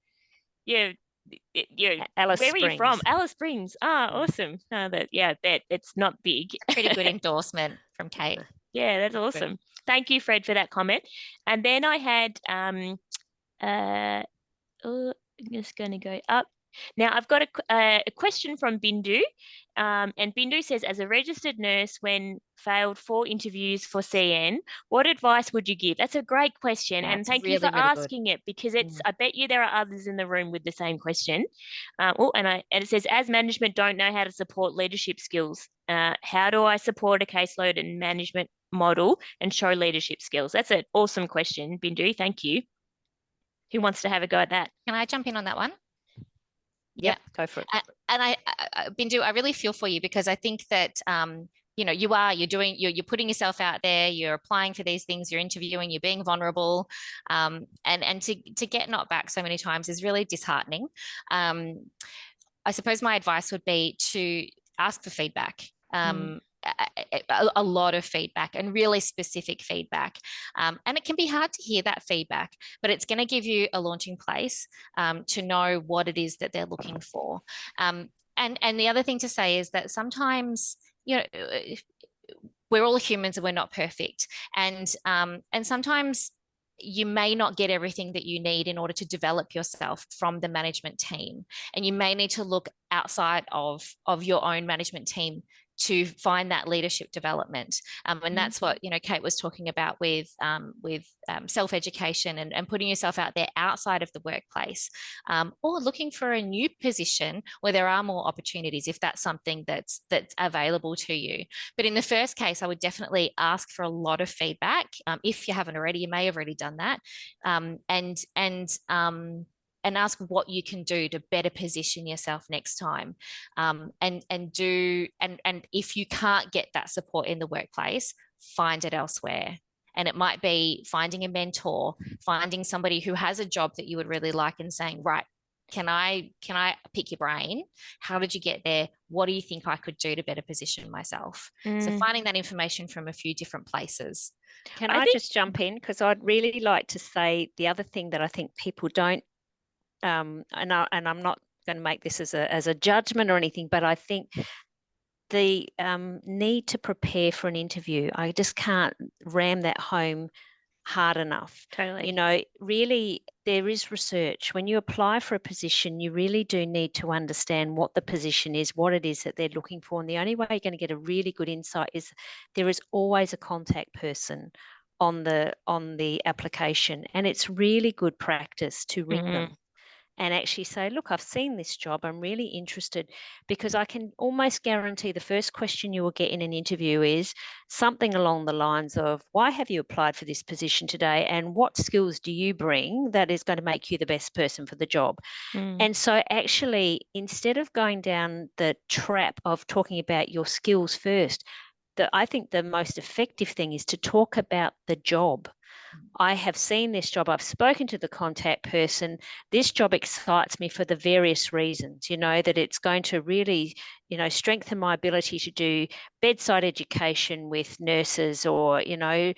Alice where are you from? Springs. Alice Springs. Ah, awesome. That it's not big. Pretty good endorsement from Kate. Yeah, that's That's good. awesome. Thank you, Fred, for that comment. And then I had I'm just going to go up. Now, I've got a question from Bindu. And Bindu says, as a registered nurse, when failed 4 interviews for CN, what advice would you give? That's a great question. Yeah, And it's thank you really, for really good. asking it, because I bet you there are others in the room with the same question. And it says, as management don't know how to support leadership skills, how do I support a caseload and management model and show leadership skills? That's an awesome question, Bindu. Thank you. Who wants to have a go at that? Can I jump in on that one? Yep, go for it. And Bindu, I really feel for you, because I think that you know, you're putting yourself out there, you're applying for these things, you're interviewing, you're being vulnerable, and to get knocked back so many times is really disheartening. I suppose my advice would be to ask for feedback. A lot of feedback, and really specific feedback. And it can be hard to hear that feedback, but it's going to give you a launching place to know what it is that they're looking for. And the other thing to say is that sometimes, you know, we're all humans and we're not perfect. And sometimes you may not get everything that you need in order to develop yourself from the management team. And you may need to look outside of your own management team to find that leadership development. And that's what, you know, Kate was talking about with self-education and putting yourself out there outside of the workplace, or looking for a new position where there are more opportunities, if that's something that's available to you. But in the first case, I would definitely ask for a lot of feedback. If you haven't already, you may have already done that. And ask what you can do to better position yourself next time. And if you can't get that support in the workplace, find it elsewhere. And it might be finding a mentor, finding somebody who has a job that you would really like, and saying, right, can I pick your brain? How did you get there? What do you think I could do to better position myself? So finding that information from a few different places. Can I just jump in? Because I'd really like to say the other thing that I think people don't, and I'm not going to make this as a judgment or anything, but I think the need to prepare for an interview, I just can't ram that home hard enough. Totally. You know, really, there is research. When you apply for a position, you really do need to understand what the position is, what it is that they're looking for. And the only way you're going to get a really good insight is there is always a contact person on the application. And it's really good practice to ring them and actually say, look, I've seen this job. I'm really interested, because I can almost guarantee the first question you will get in an interview is something along the lines of, why have you applied for this position today? And what skills do you bring that is going to make you the best person for the job? And so actually, instead of going down the trap of talking about your skills first, I think the most effective thing is to talk about the job. I have seen this job. I've spoken to the contact person. This job excites me for the various reasons, you know, that it's going to really, you know, strengthen my ability to do bedside education with nurses, or, you know,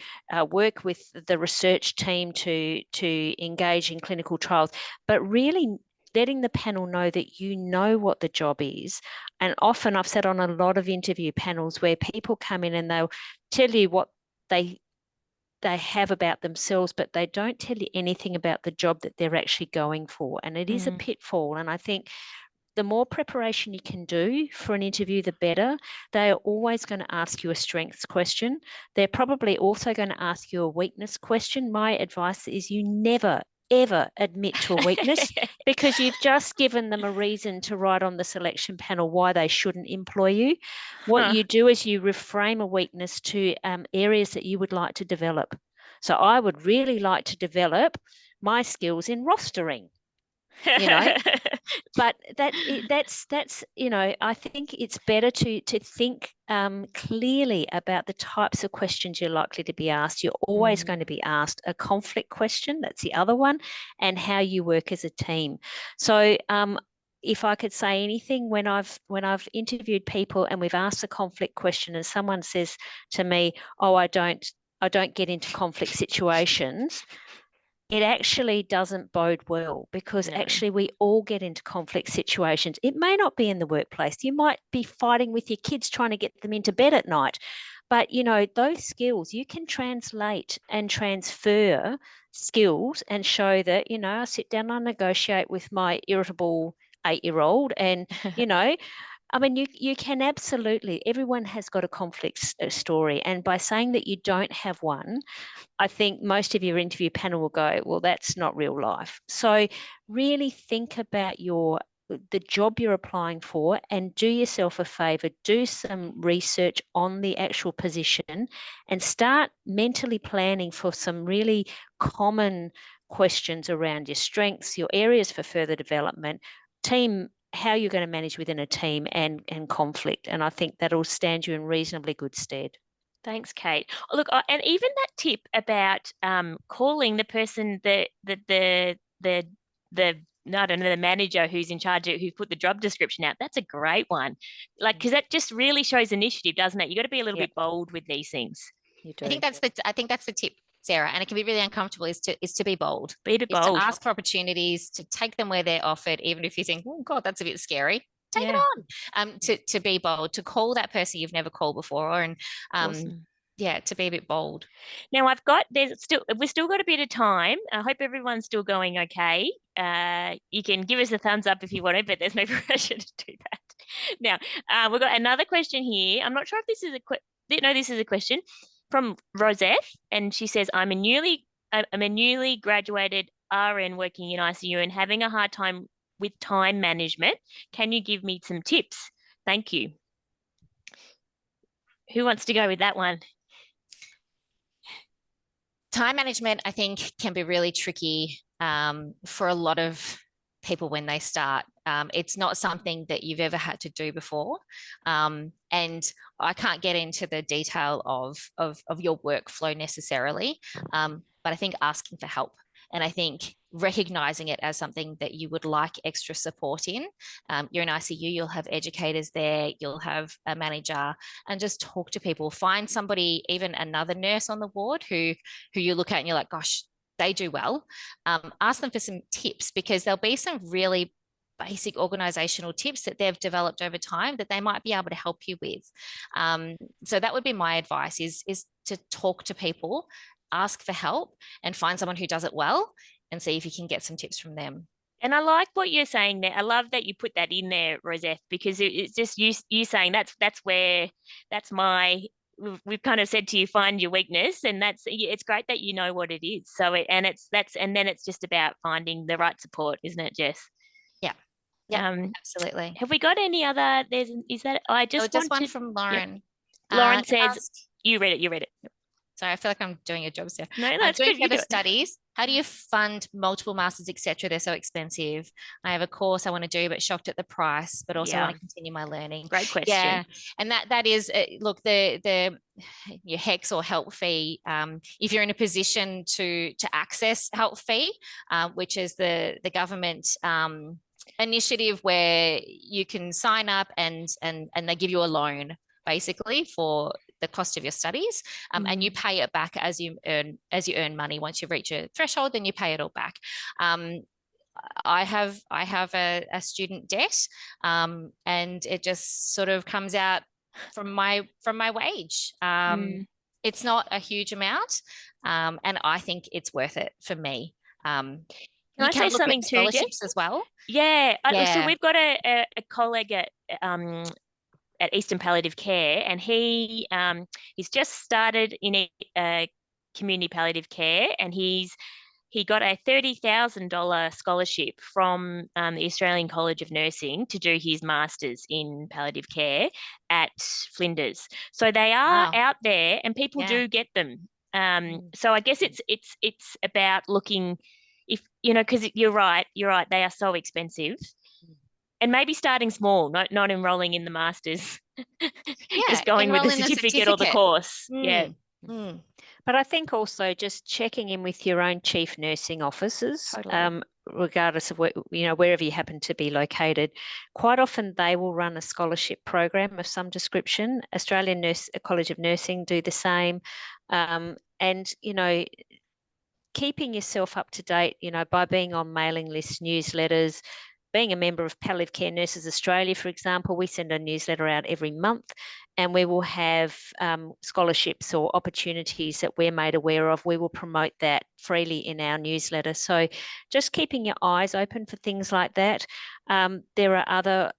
work with the research team to engage in clinical trials, but really letting the panel know that you know what the job is. And often I've sat on a lot of interview panels where people come in and they'll tell you what they have about themselves, but they don't tell you anything about the job that they're actually going for. And it is a pitfall. And I think the more preparation you can do for an interview, the better. They are always going to ask you a strengths question. They're probably also going to ask you a weakness question. My advice is you never, ever admit to a weakness, because you've just given them a reason to write on the selection panel why they shouldn't employ you. What you do is you reframe a weakness to areas that you would like to develop. So I would really like to develop my skills in rostering. You know, But that's you know, I think it's better to think clearly about the types of questions you're likely to be asked. You're always going to be asked a conflict question, that's the other one, and how you work as a team. So if I could say anything, when I've interviewed people and we've asked a conflict question and someone says to me, "Oh, I don't get into conflict situations," it actually doesn't bode well, because actually we all get into conflict situations. It may not be in the workplace. You might be fighting with your kids trying to get them into bed at night. But, you know, those skills, you can translate and transfer skills and show that, you know, I sit down and I negotiate with my irritable 8-year-old and, you know, I mean, you can absolutely, everyone has got a conflict story. And by saying that you don't have one, I think most of your interview panel will go, well, that's not real life. So really think about the job you're applying for, and do yourself a favor, do some research on the actual position and start mentally planning for some really common questions around your strengths, your areas for further development, team, how you're going to manage within a team, and conflict. And I think that'll stand you in reasonably good stead. Thanks, Kate. Look, and even that tip about calling the person, the I don't know, the manager who's in charge of, who put the job description out. That's a great one. Like, because that just really shows initiative, doesn't it? You got to be a little bit bold with these things. You do. I think that's the tip, Sarah, and it can be really uncomfortable, is to be bold. Be bold. To ask for opportunities, to take them where they're offered, even if you think, oh God, that's a bit scary. Take it on. To be bold, to call that person you've never called before, and Awesome. Yeah, to be a bit bold. Now we've still got a bit of time. I hope everyone's still going okay. You can give us a thumbs up if you want to, but there's no pressure to do that. Now, we've got another question here. I'm not sure if this is this is a question from Rosette, and she says, I'm a newly graduated RN working in ICU and having a hard time with time management. Can you give me some tips? Thank you. Who wants to go with that one? Time management, I think, can be really tricky for a lot of people when they start. It's not something that you've ever had to do before. And I can't get into the detail of your workflow necessarily, but I think asking for help, and I think recognizing it as something that you would like extra support in. You're in ICU, you'll have educators there, you'll have a manager, and just talk to people. Find somebody, even another nurse on the ward who you look at and you're like, gosh, they do well. Ask them for some tips, because there'll be some really basic organizational tips that they've developed over time that they might be able to help you with. So that would be my advice, is to talk to people, ask for help, and find someone who does it well, and see if you can get some tips from them. And I like what you're saying there. I love that you put that in there, Rosette, because it's just you saying we've kind of said to you, find your weakness, and it's great that you know what it is. So and then it's just about finding the right support, isn't it, Jess? Yeah, absolutely. Have we got any other? Just one from Lauren. Yeah. Lauren says, you read it. Sorry, I feel like I'm doing your job, Sarah. No, that's doing good. Further studies. How do you fund multiple masters, etc.? They're so expensive. I have a course I want to do, but shocked at the price, but also want to continue my learning. Great question. Yeah, and that is, look, your HECS or help fee. If you're in a position to access help fee, which is the government initiative where you can sign up and they give you a loan basically for the cost of your studies, and you pay it back as you earn money. Once you reach a threshold, then you pay it all back. I have a student debt, and it just sort of comes out from my wage. It's not a huge amount, and I think it's worth it for me. Can I say something too, scholarships as well? Yeah. So we've got a colleague at Eastern Palliative Care, and he's just started in a community palliative care, and he got a $30,000 scholarship from the Australian College of Nursing to do his master's in palliative care at Flinders. So they are out there, and people do get them. So I guess it's about looking, if because you're right, they are so expensive. and maybe starting small, not enrolling in the masters. Yeah, Just going with the enroll in the certificate or the course. Yeah. Mm. But I think also just checking in with your own chief nursing officers, Totally. regardless of wherever you happen to be located. Quite often they will run a scholarship program of some description. Australian College of Nursing do the same, and keeping yourself up to date, by being on mailing lists, newsletters. Being a member of Palliative Care Nurses Australia, for example, we send a newsletter out every month, and we will have scholarships or opportunities that we're made aware of. We will promote that freely in our newsletter. So just keeping your eyes open for things like that. There are other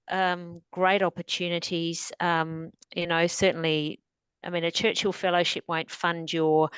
great opportunities. Certainly, I mean, a Churchill Fellowship won't fund your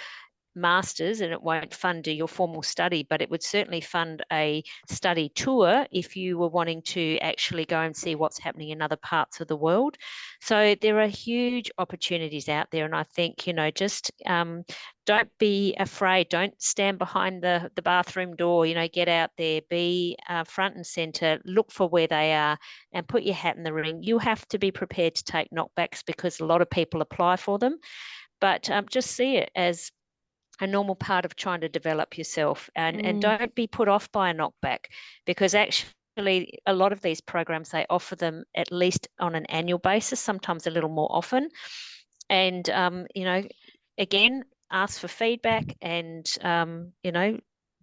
masters and it won't fund your formal study, but it would certainly fund a study tour if you were wanting to actually go and see what's happening in other parts of the world. So there are huge opportunities out there, and I think just don't be afraid. Don't stand behind the bathroom door. Get out there, be front and center, look for where they are, and put your hat in the ring. You have to be prepared to take knockbacks because a lot of people apply for them, but just see it as a normal part of trying to develop yourself, and don't be put off by a knockback, because actually a lot of these programs, they offer them at least on an annual basis, sometimes a little more often. And again, ask for feedback and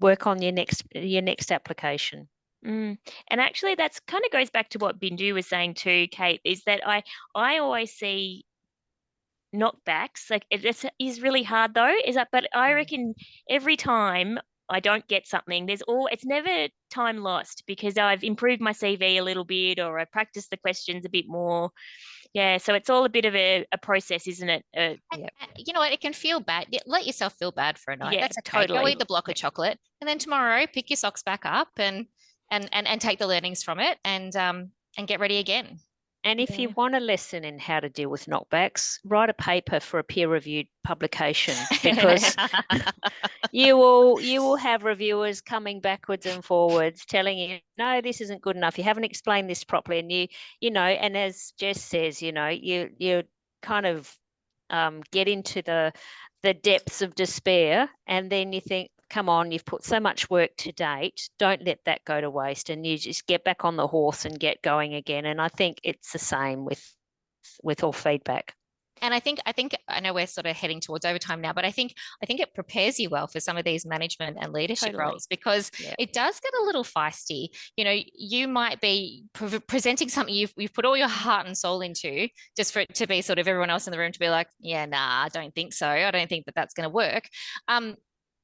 work on your next application. And actually that's kind of goes back to what Bindu was saying too, Kate, is that I always see knockbacks, like it is really hard though, but I reckon every time I don't get something, it's never time lost because I've improved my CV a little bit or I practiced the questions a bit more. Yeah, so it's all a bit of a process, isn't it? Yeah. You know what? It can feel bad. Let yourself feel bad for a night. Yeah, That's okay. Go totally. eat the block of chocolate, and then tomorrow pick your socks back up and take the learnings from it and get ready again. And if you want a lesson in how to deal with knockbacks, write a paper for a peer-reviewed publication, because you will have reviewers coming backwards and forwards telling you, no, this isn't good enough. You haven't explained this properly. And and as Jess says, you kind of get into the depths of despair, and then you think, come on, you've put so much work to date, don't let that go to waste, and you just get back on the horse and get going again. And I think it's the same with all feedback. And I think I know we're sort of heading towards overtime now, but I think it prepares you well for some of these management and leadership roles, because it does get a little feisty. You might be presenting something you've put all your heart and soul into, just for it to be sort of everyone else in the room to be like, yeah, nah, I don't think so. I don't think that that's going to work.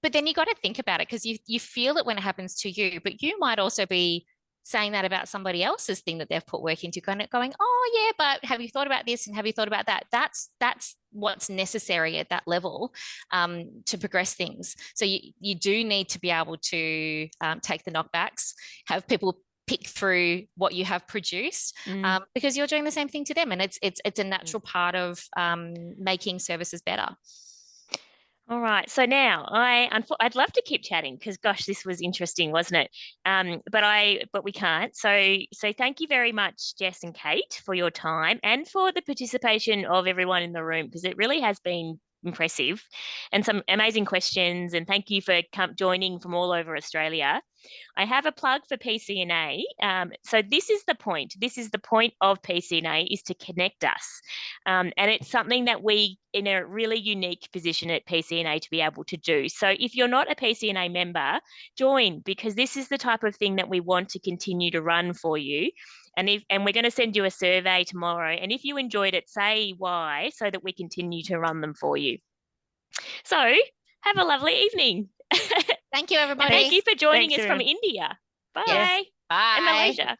But then you got to think about it, because you feel it when it happens to you, but you might also be saying that about somebody else's thing that they've put work into, kind of going, oh yeah, but have you thought about this and have you thought about that? That's what's necessary at that level to progress things. So you do need to be able to take the knockbacks, have people pick through what you have produced, because you're doing the same thing to them, and it's a natural part of making services better. All right. So now I'd love to keep chatting because gosh, this was interesting, wasn't it? But we can't. So thank you very much, Jess and Kate, for your time and for the participation of everyone in the room, because it really has been impressive and some amazing questions. And thank you for joining from all over Australia. I have a plug for PCNA. So this is the point. This is the point of PCNA, is to connect us. And it's something that we in a really unique position at PCNA to be able to do. So if you're not a PCNA member, join, because this is the type of thing that we want to continue to run for you. And we're going to send you a survey tomorrow. And if you enjoyed it, say why, so that we continue to run them for you. So have a lovely evening. Thank you, everybody. And thank you for joining us from India. Bye. Yes. Bye. And Malaysia.